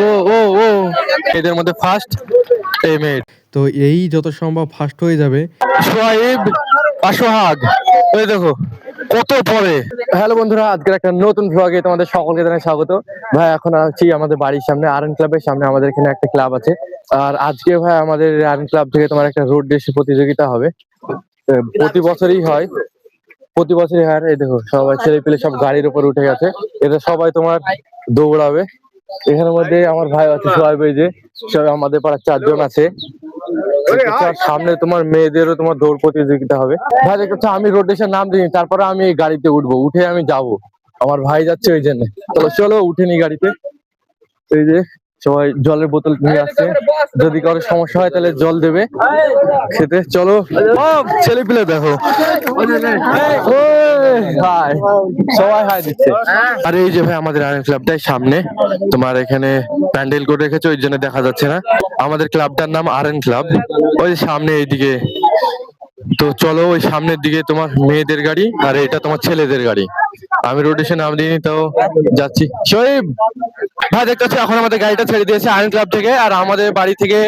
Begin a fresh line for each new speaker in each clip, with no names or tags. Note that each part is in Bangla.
ও ও ও এদের মধ্যে ফার্স্ট এই মেয়ে,
তো এই যত সম্ভব ফার্স্ট হয়ে যাবে।
সোহাইব আর সোহাগ, এই দেখো কত পরে। হ্যালো বন্ধুরা, আজকের একটা নতুন ভ্লগে তোমাদের সকলকে জানাই স্বাগত। ভাই এখন আছি আমাদের বাড়ির সামনে, আরএন ক্লাবের সামনে। আমাদের এখানে একটা ক্লাব আছে, আর আজকে ভাই আমাদের আরএন ক্লাব থেকে তোমার একটা রোড রেস প্রতিযোগিতা হবে। প্রতি বছরই হয়, প্রতি বছরই হয়। এই দেখো সবাই ছেলে পেলে সব গাড়ির উপর উঠে গেছে, এদের সবাই তোমার দৌড়াবে। এখানের মধ্যে আমার ভাই আছে সোহাইব, এই যে সব আমাদের পাড়ার 4 জন আছে। আর সামনে তোমার মেয়েদেরও তোমার দৌড় প্রতিযোগিতা হবে। ভাই দেখছো আমি রোড রেসের নাম দিই, তারপরে আমি এই গাড়িতে উঠবো, উঠে আমি যাব। আমার ভাই যাচ্ছে ওই জন্য, চলো উঠে নি গাড়িতে। এই যে সবাই জলের বোতল নিয়ে আসছে, যদি কারো সমস্যা হয় তাহলে জল দেবে খেতে। চলো ছেলে পিলে দেখো, হাই সবাই হাই দিচ্ছে। আর এই যে ভাই আমাদের আরএন ক্লাবটাই সামনে, তোমার এখানে প্যান্ডেল করে রেখেছে ওই জন্য দেখা যাচ্ছে না। আমাদের ক্লাবটার নাম আরএন ক্লাব। ওই সামনে এইদিকে, তো চলো ওই সামনের দিকে তোমার মেয়েদের গাড়ি, আর এটা তোমার ছেলেদের গাড়ি। আমি রোডেশে নাম দিইনি, তাও যাচ্ছি। শোয়েব ভাই দেখতে পাচ্ছি এখন আমাদের গাড়িটা ছেড়ে দিয়েছে আরএন ক্লাব থেকে। আর আমাদের বাড়ি থেকে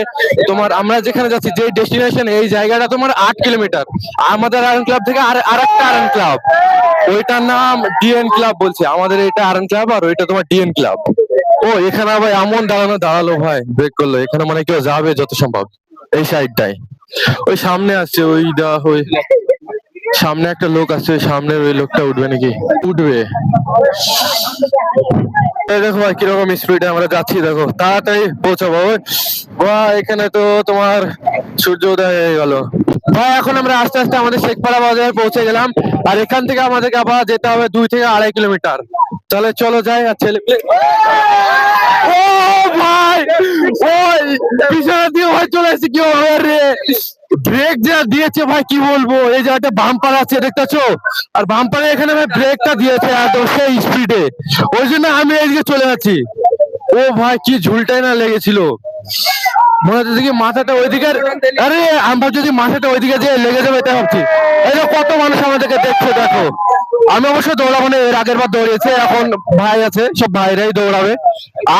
তোমার আমরা যেখানে যাচ্ছি, যে ডেস্টিনেশন, এই জায়গাটা তোমার 8 কিলোমিটার। আমাদের আরএন ক্লাব থেকে আরেকটা আরএন ক্লাব, ওইটার নাম ডিএন ক্লাব বলছে। আমাদের এটা আরএন ক্লাব আর ওইটা তোমার ডিএন ক্লাব। ও এখানে ভাই এমন দাঁড়ালো ভাই, ব্রেক করলো। এখানে মানে কেউ যাবে যত সম্ভব এই সাইডটাই। ওই সামনে আসছে, ওই ওই সামনে একটা লোক আসছে, ওই সামনের ওই লোকটা উঠবে নাকি? উঠবে। দেখো ভাই কিরকম স্পিডে আমরা যাচ্ছি, দেখো তাড়াতাড়ি পৌঁছাবো। এখানে তো তোমার সূর্য উদয় হয়ে গেল ভাই। এখন আমরা আস্তে আস্তে আমাদের শেখপাড়া বাজারে পৌঁছে গেলাম, আর এখান থেকে আমাদেরকে আবার যেতে হবে 2 থেকে 2.5 কিলোমিটার। তাহলে চলো যাই। আর ছেলে ও ভাই, ওই পিছনে দিয়ে ভাই চলে এসেছে, কি হবে রে? ব্রেক যা দিয়েছে ভাই কি বলবো। এই যে একটা বাম্পার আছে দেখতেছো, আর বাম্পারে এখানে ভাই ব্রেকটা দিয়েছে একদম সেই স্পিডে, ওই জন্য আমি এইদিকে চলে যাচ্ছি। ও ভাই কি ঝুলটাই না লেগেছিল, মনে হচ্ছে কি মাথাটা ওইদিকে। আরে আমরা যদি মাথাটা ওইদিকে যে লেগে যাবে এটা ভাবছি। এই যে কত মানুষ আমাদেরকে দেখছে দেখো। আমি অবশ্য দৌড়াবো না, এর আগের বার দৌড়িয়েছে, এখন ভাই আছে, সব ভাইরাই দৌড়াবে।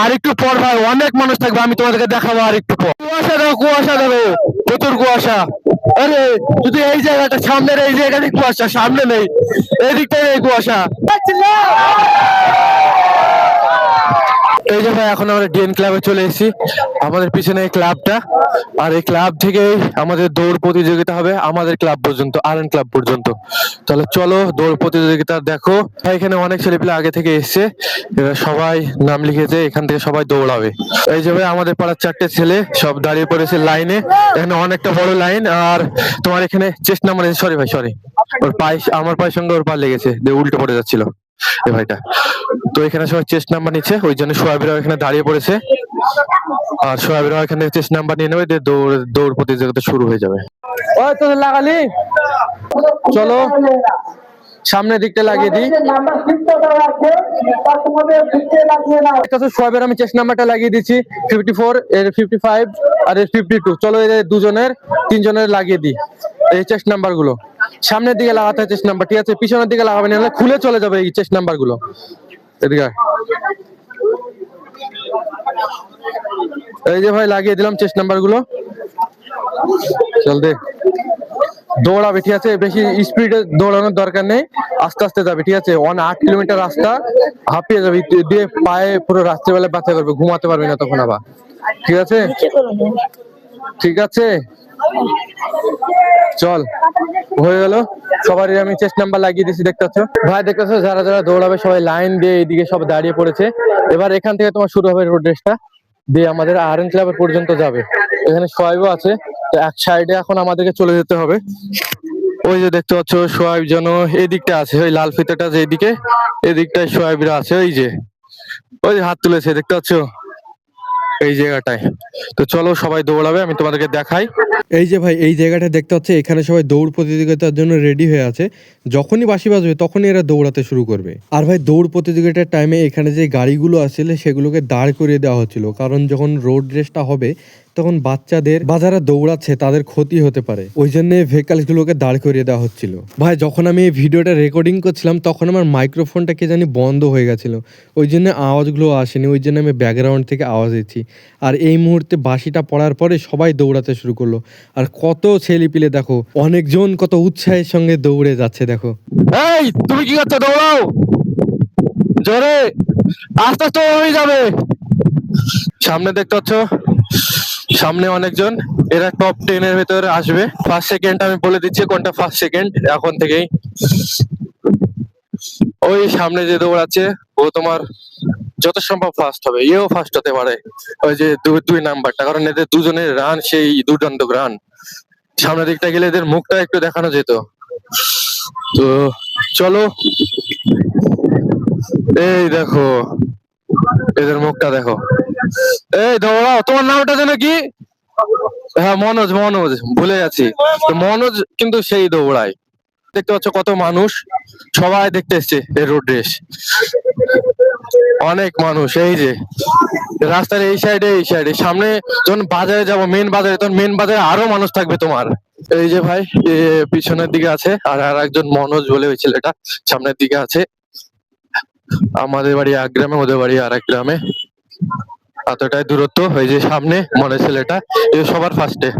আর একটু পর ভাই অনেক মানুষ থাকবে, আমি তোমাদেরকে দেখাবো আর একটু পর। কুয়াশা দেখো, প্রচুর কুয়াশা। আরে শুধু এই জায়গাটা, সামনের এই জায়গাতে কুয়াশা, সামনে নেই, এই দিকটাই নেই কুয়াশা। এই যে ভাই এখন আমরা ডিএন ক্লাবে চলে এসেছি, আমাদের পিছনে এই ক্লাবটা। আর এই ক্লাব থেকেই আমাদের দৌড় প্রতিযোগিতা হবে আমাদের ক্লাব পর্যন্ত, আরএন ক্লাব পর্যন্ত। তাহলে চলো দৌড় প্রতিযোগিতা দেখো। এখানে অনেক ছেলেপিলে আগে থেকে এসছে, এরা সবাই নাম লিখেছে, এখান থেকে সবাই দৌড়াবে। এই যে ভাই আমাদের পাড়ার 4টে ছেলে সব দাঁড়িয়ে পড়েছে লাইনে, এখানে অনেকটা বড় লাইন। আর তোমার এখানে চেস্ট নাম্বার, সরি ভাই সরি, ওর পায়ে, আমার পায়ের সঙ্গে ওর পা লেগেছে, দিয়ে উল্টো পড়ে যাচ্ছিল এই ভাইটা। তো এখানে সবাই চেস্ট নাম্বার নিচ্ছে, ওই জন্য সোহাবিরাও এখানে দাঁড়িয়ে পড়েছে। আর সোহাবিরাও এখানে চেস্ট নাম্বার নিয়ে নেবে, দিয়ে দৌড় প্রতিযোগিতা শুরু হয়ে যাবে। ওই তোদের লাগালি, চলো সামনের দিকটা লাগিয়ে দিই। সোহাবের আমি চেস্ট নাম্বারটা লাগিয়ে দিচ্ছি, 54, এর 55 আর এর 52। চলো এদের দুজনের 3 জনের লাগিয়ে দিই এই চেস্ট নাম্বার গুলো। সামনের দিকে লাগাতে হয় চেস্ট নাম্বার, ঠিক আছে? পিছনের দিকে লাগাবে না, খুলে চলে যাবে এই চেস্ট নাম্বার গুলো। এদিকে এই যে ভাই লাগিয়ে দিলাম চেস্ট নাম্বার গুলো। চল দে, দৌড়াবে, ঠিক আছে? বেশি স্পিডে দৌড়ানোর দরকার নেই, আস্তে আস্তে যাবে, ঠিক আছে? 8 কিলোমিটার রাস্তা, হাঁপিয়ে যাবে, দিয়ে পায়ে পুরো রাত্রেবেলা ব্যথা করবে, ঘুমাতে পারবি না তখন আবার, ঠিক আছে? ঠিক আছে চল, হয়ে গেল। সবারই আমি চেস্ট নাম্বার লাগিয়ে দিচ্ছি, দেখতে পাচ্ছ ভাই, দেখতেছো যারা যারা দৌড়াবে সবাই লাইন দিয়ে এইদিকে সব দাঁড়িয়ে পড়েছে। এবার এখান থেকে তোমার শুরু হবে রোড রেসটা, দিয়ে আমাদের আরএন ক্লাবের পর্যন্ত যাবে। এখানে সোহাইবও আছে, তো এক সাইডে এখন আমাদেরকে চলে যেতে হবে। ওই যে দেখতে পাচ্ছ সোহাইব যেন এদিকটা আছে, ওই লাল ফিতাটা যে এদিকে, এদিকটায় সোহাইবরা আছে, ওই যে হাত তুলেছে দেখতে পাচ্ছ এই জায়গাটায়। তো চলো সবাই দৌড়াবে, আমি তোমাদেরকে দেখাই।
এই যে ভাই এই জায়গাটা দেখতে হচ্ছে, এখানে সবাই দৌড় প্রতিযোগিতার জন্য রেডি হয়ে আছে। যখনই বাঁশি বাজবে তখনই এরা দৌড়াতে শুরু করবে। আর ভাই দৌড় প্রতিযোগিতার টাইমে এখানে যে গাড়িগুলো আসছিল সেগুলোকে দাঁড় করিয়ে দেওয়া হচ্ছিল, কারণ যখন রোড রেসটা হবে তখন বাচ্চাদের বা যারা দৌড়াচ্ছে তাদের ক্ষতি হতে পারে, ওই জন্য ভেহিকলস গুলোকে দাঁড় করিয়ে দেওয়া হচ্ছিল। ভাই যখন আমি এই ভিডিওটা রেকর্ডিং করছিলাম তখন আমার মাইক্রোফোনটা কে জানি বন্ধ হয়ে গেছিল, ওই জন্য আওয়াজগুলো আসেনি, ওই জন্য আমি ব্যাকগ্রাউন্ড থেকে আওয়াজ দিচ্ছি। আর এই মুহূর্তে বাঁশিটা পড়ার পরে সবাই দৌড়াতে শুরু করলো, আর কত ছেলেপিলে দেখো, অনেকজন কত উৎসাহের সঙ্গে দৌড়ে যাচ্ছে দেখো।
এই তুমি কি করছো? দৌড়াও জোরে, আস্তে আস্তে হয়ে যাবে। সামনে দেখতে পাচ্ছ, সামনে অনেকজন, এরা টপ 10 এর ভেতরে আসবে। ফার্স্ট সেকেন্ড আমি বলে দিচ্ছি কোনটা ফার্স্ট সেকেন্ড এখন থেকেই। ওই সামনে যে দৌড়াচ্ছে ও তোমার যত সম্ভব ফার্স্ট হবে, এও ফার্স্ট হতে পারে, ওই যে দুই নাম্বারটা, কারণ এদের দুজনের রান সেই দুর্দান্ত রান। সামনের দিকটা গেলে এদের মুখটা একটু দেখানো যেত। তো চলো, এই দেখো এদের মুখটা দেখো। এই দৌড়াও, তোমার নামটা যেন কি? হ্যাঁ মনোজ, মনোজ ভুলে গেছি। তো মনোজ কিন্তু সেই দৌড়ায়। দেখতে পাচ্ছ কত মানুষ, সবাই দেখতে এসছে এই রোড রেস। অনেক মানুষ, এই যে রাস্তার এই সাইডে এই সাইডে। সামনে যখন বাজারে যাবো, মেন বাজারে, তখন মেন বাজারে আরো মানুষ থাকবে তোমার। এই যে ভাই পিছনের দিকে আছে, আর একজন মনোজ বলে ওই ছেলেটা সামনের দিকে আছে। আমাদের বাড়ি এক গ্রামে, ওদের বাড়ি আর এক গ্রামে, এতটাই দূরত্ব। এই যে সামনে মনে ছেলেটা, এই সবার ফার্স্টে।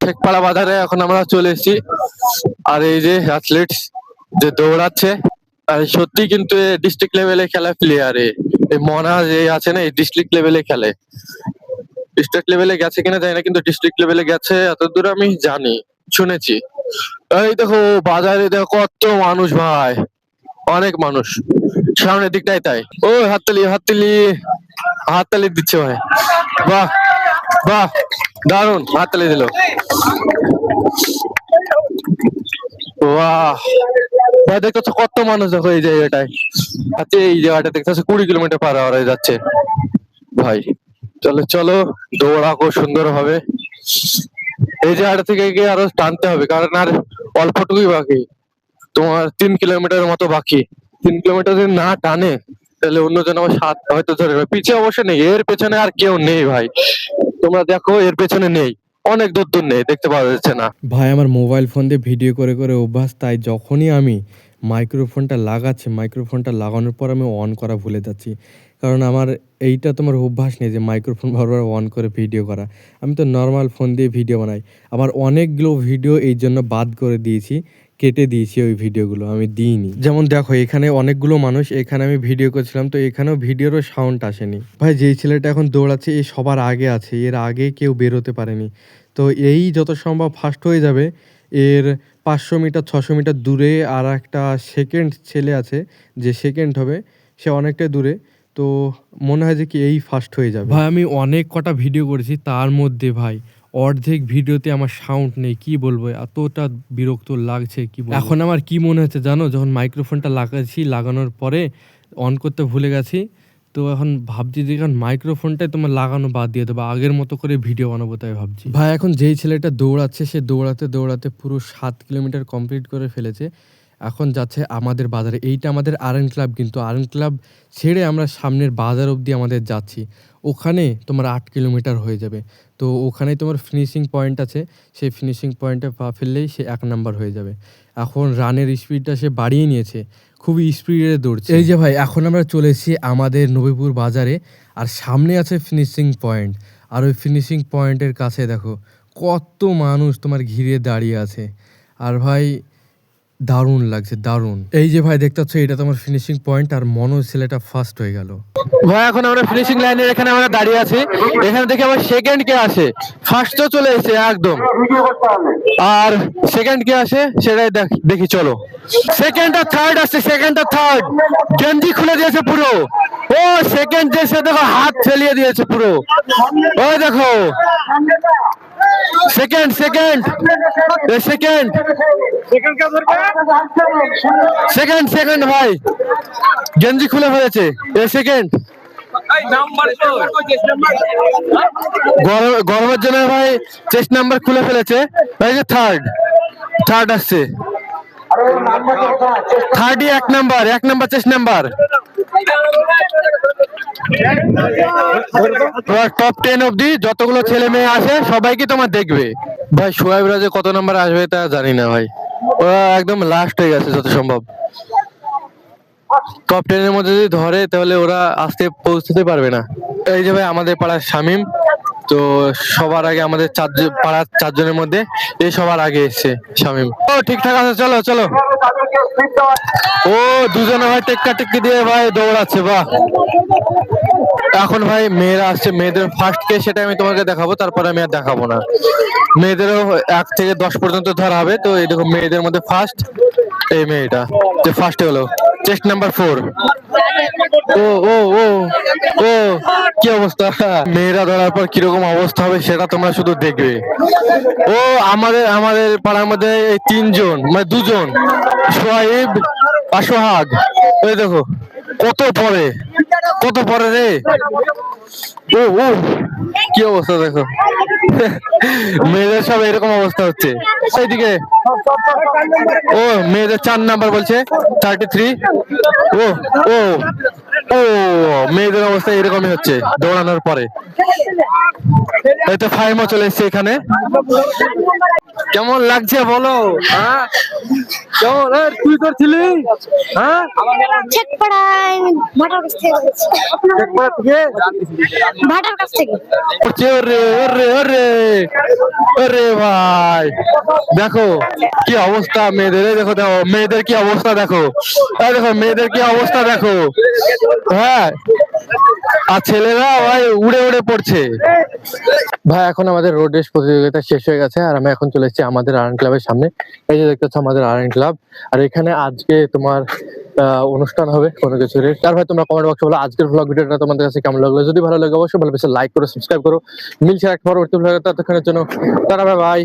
ঠেকপাড়া বাজারে এখন আমরা চলে এসেছি। আর এই যে অ্যাথলেটস যে দৌড়াচ্ছে, আর সত্যি কিন্তু ডিস্ট্রিক্ট লেভেলে খেলা প্লেয়ার। এই মনা যে আছে না, এই ডিস্ট্রিক্ট লেভেলে খেলে। ডিস্ট্রিক্ট লেভেলে গেছে কিনা জানি না, কিন্তু ডিস্ট্রিক্ট লেভেলে গেছে এতদূর আমি জানি, শুনেছি। এই দেখো বাজারে দেখো কত মানুষ ভাই, অনেক মানুষ সামনের দিকটাই। তাই ও হাততালি হাততালি হাততালি দিচ্ছে ভাই, বাহ বাহ দারুন, হাততালি দিল, বাহ ভাই। দেখতেছো কত মানুষ দেখো এই জায়গাটায়। আচ্ছা এই জায়গাটা দেখতেছো 20 কিলোমিটার পার হয়ে যাচ্ছে ভাই। চলো চলো, দৌড়া খুব সুন্দর হবে। এই জায়গাটা থেকে গিয়ে আরো টানতে হবে, কারণ আর অল্পটুকুই বাকি, তোমার 3 কিলোমিটার মতো বাকি। 3 কিলোমিটার যদি না টানে তাহলে অন্যজন আবার 7 হয়তো ধরে নেবে। পিছিয়ে অবশ্য নেই, এর পেছনে আর কেউ নেই ভাই, তোমরা দেখো এর পেছনে নেই, অনেক দূর দূর নেই, দেখতে পাওয়া যাচ্ছে না।
ভাই আমার মোবাইল ফোন দিয়ে ভিডিও করে করে অভ্যাস, তাই যখনই আমি মাইক্রোফোনটা লাগাচ্ছি, মাইক্রোফোনটা লাগানোর পর আমি অন করা ভুলে যাচ্ছি, কারণ আমার এইটা তোমার অভ্যাস নেই যে মাইক্রোফোন বারবার অন করে ভিডিও করা। আমি তো নর্মাল ফোন দিয়ে ভিডিও বানাই। আমার অনেকগুলো ভিডিও এই জন্য বাদ করে দিয়েছি, কেটে দিয়েছি, ওই ভিডিওগুলো আমি দিইনি। যেমন দেখো এখানে অনেকগুলো মানুষ, এখানে আমি ভিডিও করছিলাম, তো এখানেও ভিডিওরও সাউন্ড আসেনি। ভাই যেই ছেলেটা এখন দৌড়াচ্ছে এই সবার আগে আছে, এর আগে কেউ বেরোতে পারেনি। তো এই যত সম্ভব ফার্স্ট হয়ে যাবে। এর 500 মিটার 600 মিটার দূরে আর একটা সেকেন্ড ছেলে আছে, যে সেকেন্ড হবে, সে অনেকটাই দূরে। তো মনে হয় যে কি এই ফার্স্ট হয়ে যাবে। ভাই আমি অনেক কটা ভিডিও করেছি, তার মধ্যে ভাই অর্ধেক ভিডিওতে আমার সাউন্ড নেই, কি বলবো, এতটা বিরক্ত লাগছে কি বলবো। এখন আমার কি মনে হচ্ছে জানো, যখন মাইক্রোফোনটা লাগাচ্ছি, লাগানোর পরে অন করতে ভুলে গেছি, তো এখন ভাবছি যে এখন মাইক্রোফোনটাই তোমার লাগানো বাদ দিয়ে দেবো, আগের মতো করে ভিডিও বানাবো, তাই ভাবছি। ভাই এখন যেই ছেলেটা দৌড়াচ্ছে, সে দৌড়াতে দৌড়াতে পুরো 7 কিলোমিটার কমপ্লিট করে ফেলেছে। এখন যাচ্ছে আমাদের বাজারে, এইটা আমাদের আরএন ক্লাব, কিন্তু আরএন ক্লাব ছেড়ে আমরা সামনের বাজার অবধি আমাদের যাচ্ছি, ওখানে তোমার 8 কিলোমিটার হয়ে যাবে। তো ওখানেই তোমার ফিনিশিং পয়েন্ট আছে, সেই ফিনিশিং পয়েন্টে পা ফেললেই সে 1 নাম্বার হয়ে যাবে। এখন রানের স্পিডটা সে বাড়িয়ে নিয়েছে, খুবই স্পিডে দৌড়ছে। এই যে ভাই এখন আমরা চলে এসেছি আমাদের নবীপুর বাজারে, আর সামনে আছে ফিনিশিং পয়েন্ট। আর ওই ফিনিশিং পয়েন্টের কাছে দেখো কত মানুষ তোমার ঘিরে দাঁড়িয়ে আছে। আর ভাই দারুণ লাগছে, দারুণ। এই যে ভাই দেখতে পাচ্ছ, এটা তোমার ফিনিশিং পয়েন্ট, আর মনোজ ছেলেটা ফার্স্ট হয়ে গেল।
ভাই এখন আমরা ফিনিশিং লাইনের এখানে আমরা দাঁড়িয়ে আছি, এখানে থেকে আবার সেকেন্ড কে আসে, ফার্স্ট তো চলে এসেছে একদম, আর সেকেন্ড কে আসে সেটাই দেখি চলো। সেকেন্ড আর থার্ড আসছে, সেকেন্ড আর থার্ড গেঞ্জি খুলে দিয়েছে পুরো। ও সেকেন্ড যে, সে দেখো হাত ফেলিয়ে দিয়েছে পুরো, ওই দেখো second second second second second ভাই গেঞ্জি খুলে ফেলেছে, এ সেকেন্ড। গরমের জন্য ভাই চেস্ট নাম্বার খুলে ফেলেছে। এই যে থার্ড, থার্ড আসছে, থার্ডই 1 নাম্বার, 1 নাম্বার চেস্ট নাম্বার। তোমার টপ 10 অব্দি যতগুলো ছেলে মেয়ে আসে সবাইকে তোমার দেখবে। ভাই সোয়াইবরা যে কত নাম্বার আসবে তা জানি না ভাই, ওরা একদম লাস্ট হয়ে গেছে যত সম্ভব। টপ 10 এর মধ্যে যদি ধরে তাহলে ওরা আসতে পৌঁছতে পারবে না। এই যে ভাই আমাদের পাড়ার শামিম, তো সবার আগে আমাদের পাড়ার 4 জনের মধ্যে এই সবার আগে এসছে শামিম। ও ঠিকঠাক আছে, চলো চলো। ও দুজনে ভাই টেক্কা টেক্কি দিয়ে ভাই দৌড়াচ্ছে, বাহ। এখন ভাই মেয়েরা আসছে, মেয়েদের ফার্স্ট কে সেটা আমি তোমাকে দেখাবো, তারপরে আমি আর দেখাবো না। মেয়েদেরও 1 থেকে 10 পর্যন্ত ধরা হবে। তো এই দেখো মেয়েদের মধ্যে ফার্স্ট এই মেয়েটা, যে ফার্স্টে হলো চেস্ট নাম্বার 4। ও ও ও ও কি অবস্থা, মেয়েরা ধরার পর কিরকম অবস্থা হবে সেটা তোমরা শুধু দেখবে। ও আমাদের আমাদের পাড়ার মধ্যে এই 3 জন, মানে 2 জন, সোহাইব আর সোহাগ, ওই দেখো কত পরে, কত পরে রে। ও ও কি অবস্থা দেখো, মেয়েদের সব এরকম অবস্থা হচ্ছে। সেইদিকে ও মেয়েদের 4 নাম্বার বলছে 33। ও ও ও মেয়েদের অবস্থা এরকমই হচ্ছে দৌড়ানোর পরে। এই তো ফাইমও চলে এসছে এখানে। কেমন লাগছে বলো? হ্যাঁ কেমন, তুই করছিলি? হ্যাঁ
শেখপাড়ায় ভাটার কাছ থেকে এসেছি। ভাটার কাছ থেকে।
ওরে ওরে ওরে ওরে ভাই দেখো কি অবস্থা মেয়েদের, এই দেখো দেখো মেয়েদের কি অবস্থা দেখো, এই দেখো মেয়েদের কি অবস্থা দেখো। হ্যাঁ আর ছেলেরা ভাই উড়ে উড়ে পড়ছে। ভাই এখন আমাদের রোড রেস প্রতিযোগিতা শেষ হয়ে গেছে, আর আমি এখন চলে এসেছি আমাদের আর্ন ক্লাবের সামনে। এই যে দেখতে পাচ্ছ আমাদের আর্ন ক্লাব, আর এখানে আজকে তোমার অনুষ্ঠান হবে কোনো কিছুর। তার ভাই তোমরা কমেন্ট বক্সে বলো আজকের ব্লগ ভিডিওটা তোমাদের কাছে কেমন লাগলো। যদি ভালো লাগে অবশ্যই ভালো বেশি লাইক করো, সাবস্ক্রাইব করো। মিলছে এক পরবর্তী ব্লগে, ততক্ষণের জন্য টাটা বাই বাই।